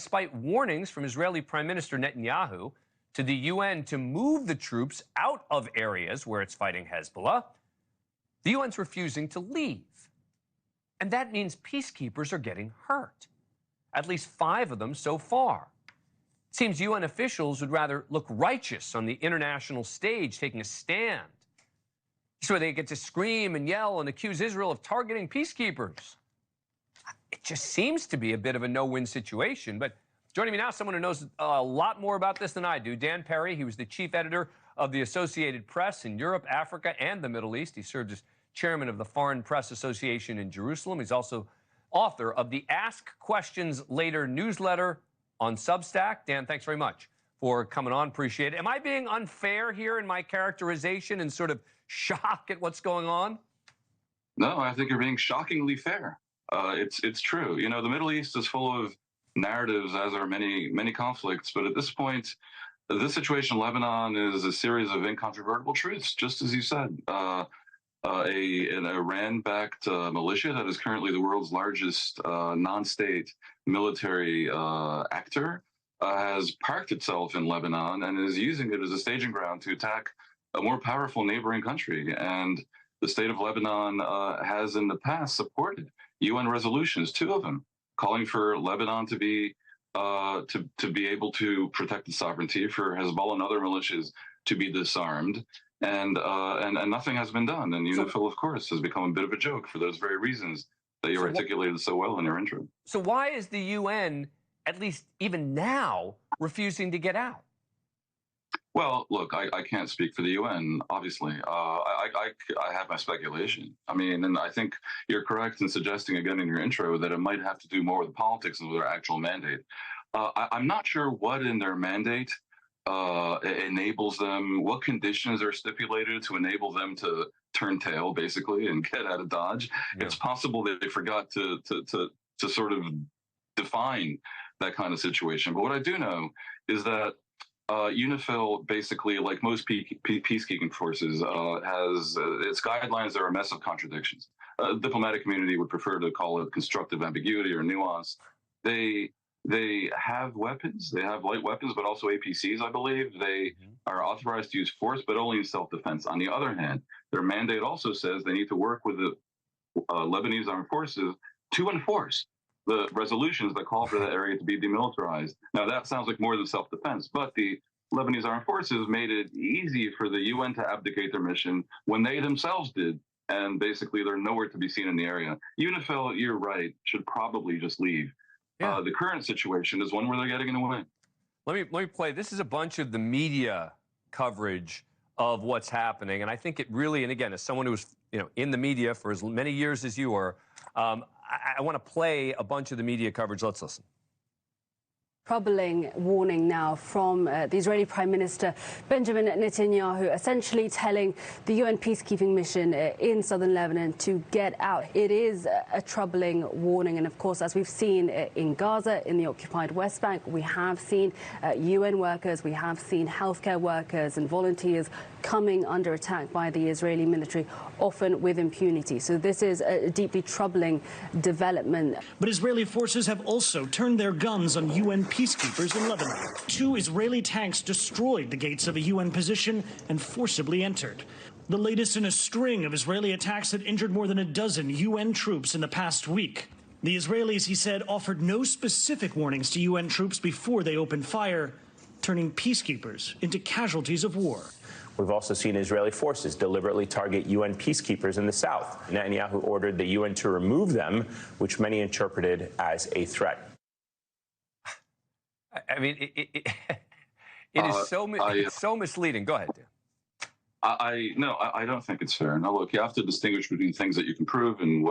despite warnings from Israeli Prime Minister Netanyahu to the UN to move the troops out of areas where it's fighting Hezbollah, the UN's refusing to leave. And that means peacekeepers are getting hurt. At least 5 of them so far. It seems UN officials would rather look righteous on the international stage, taking a stand. So they get to scream and yell and accuse Israel of targeting peacekeepers. It just seems to be a bit of a no-win situation. But joining me now, someone who knows a lot more about this than I do, Dan Perry. He was the chief editor of the Associated Press in Europe, Africa, and the Middle East. He served as chairman of the Foreign Press Association in Jerusalem. He's also author of the Ask Questions Later newsletter on Substack. Dan, thanks very much for coming on. Appreciate it. Am I being unfair here in my characterization and sort of shock at what's going on? No, I think you're being shockingly fair. It's true. You know, the Middle East is full of narratives, as are many conflicts. But at this point, this situation in Lebanon is a series of incontrovertible truths, just as you said. An Iran-backed militia that is currently the world's largest non-state military actor has parked itself in Lebanon and is using it as a staging ground to attack a more powerful neighboring country. And the state of Lebanon has in the past supported UN resolutions, 2 of them, calling for Lebanon to be able to protect the sovereignty, for Hezbollah and other militias to be disarmed. And nothing has been done. And UNIFIL, of course, has become a bit of a joke for those very reasons that you articulated so well in your intro. So why is the UN, at least even now, refusing to get out? Well, look, I can't speak for the UN, obviously. I have my speculation. I mean, and I think you're correct in suggesting again in your intro that it might have to do more with politics than with their actual mandate. I'm not sure what in their mandate enables them, what conditions are stipulated to enable them to turn tail, basically, and get out of Dodge. Yeah. It's possible that they forgot to sort of define that kind of situation. But what I do know is that UNIFIL, basically, like most peacekeeping forces, has its guidelines are a mess of contradictions. The diplomatic community would prefer to call it constructive ambiguity or nuance. They have weapons. They have light weapons, but also APCs, I believe. They are authorized to use force, but only in self-defense. On the other hand, their mandate also says they need to work with the Lebanese armed forces to enforce the resolutions that call for that area to be demilitarized. Now, that sounds like more than self-defense, but the Lebanese armed forces made it easy for the UN to abdicate their mission when they themselves did, and basically they're nowhere to be seen in the area. UNIFIL, you're right, should probably just leave. Yeah. The current situation is one where they're getting in the way. Let me play. This is a bunch of the media coverage of what's happening, and I think it really, and again, as someone who was in the media for as many years as you are, I want to play a bunch of the media coverage. Let's listen. Troubling warning now from the Israeli Prime Minister Benjamin Netanyahu, essentially telling the UN peacekeeping mission in southern Lebanon to get out. It is a troubling warning, and of course, as we've seen in Gaza, in the occupied West Bank, we have seen UN workers, we have seen healthcare workers and volunteers coming under attack by the Israeli military, often with impunity. So this is a deeply troubling development. But Israeli forces have also turned their guns on UN peacekeepers in Lebanon. 2 Israeli tanks destroyed the gates of a UN position and forcibly entered. The latest in a string of Israeli attacks that injured more than a dozen UN troops in the past week. The Israelis, he said, offered no specific warnings to UN troops before they opened fire, turning peacekeepers into casualties of war. We've also seen Israeli forces deliberately target UN peacekeepers in the south. Netanyahu ordered the UN to remove them, which many interpreted as a threat. I mean, it is so misleading. Go ahead, Dan. I don't think it's fair. Now, look, you have to distinguish between things that you can prove and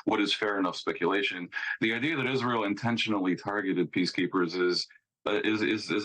what is fair enough speculation. The idea that Israel intentionally targeted peacekeepers is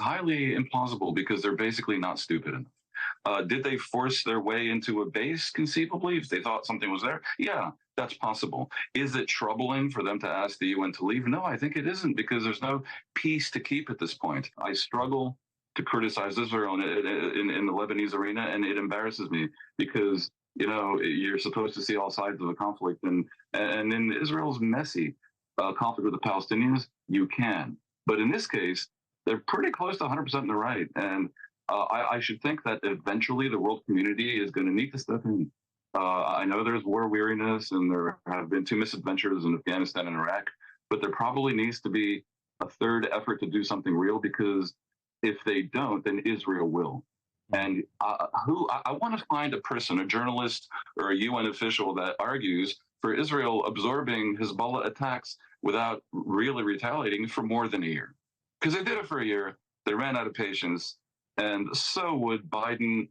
highly implausible because they're basically not stupid enough. Did they force their way into a base, conceivably, if they thought something was there? Yeah, that's possible. Is it troubling for them to ask the UN to leave? No, I think it isn't, because there's no peace to keep at this point. I struggle to criticize Israel in the Lebanese arena, and it embarrasses me because, you're supposed to see all sides of the conflict. And in Israel's messy conflict with the Palestinians, you can. But in this case, they're pretty close to 100% in the right. And I should think that eventually the world community is going to need to step in. I know there's war weariness and there have been 2 misadventures in Afghanistan and Iraq, but there probably needs to be a third effort to do something real, because if they don't, then Israel will. And I want to find a person, a journalist or a UN official that argues for Israel absorbing Hezbollah attacks without really retaliating for more than a year. Because they did it for a year, they ran out of patience, and so would Biden,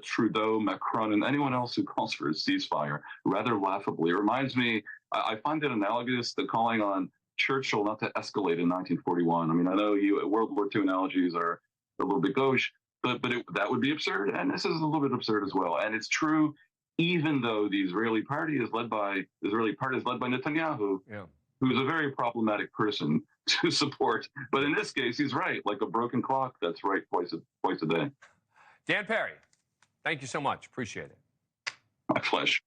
Trudeau, Macron, and anyone else who calls for a ceasefire, rather laughably. It reminds me, I find it analogous to calling on Churchill not to escalate in 1941. I mean, I know World War II analogies are a little bit gauche, but that would be absurd, and this is a little bit absurd as well. And it's true, even though the Israeli party is led by Netanyahu, who's a very problematic person to support. But in this case, he's right, like a broken clock that's right twice a day. Dan Perry, thank you so much. Appreciate it. My pleasure.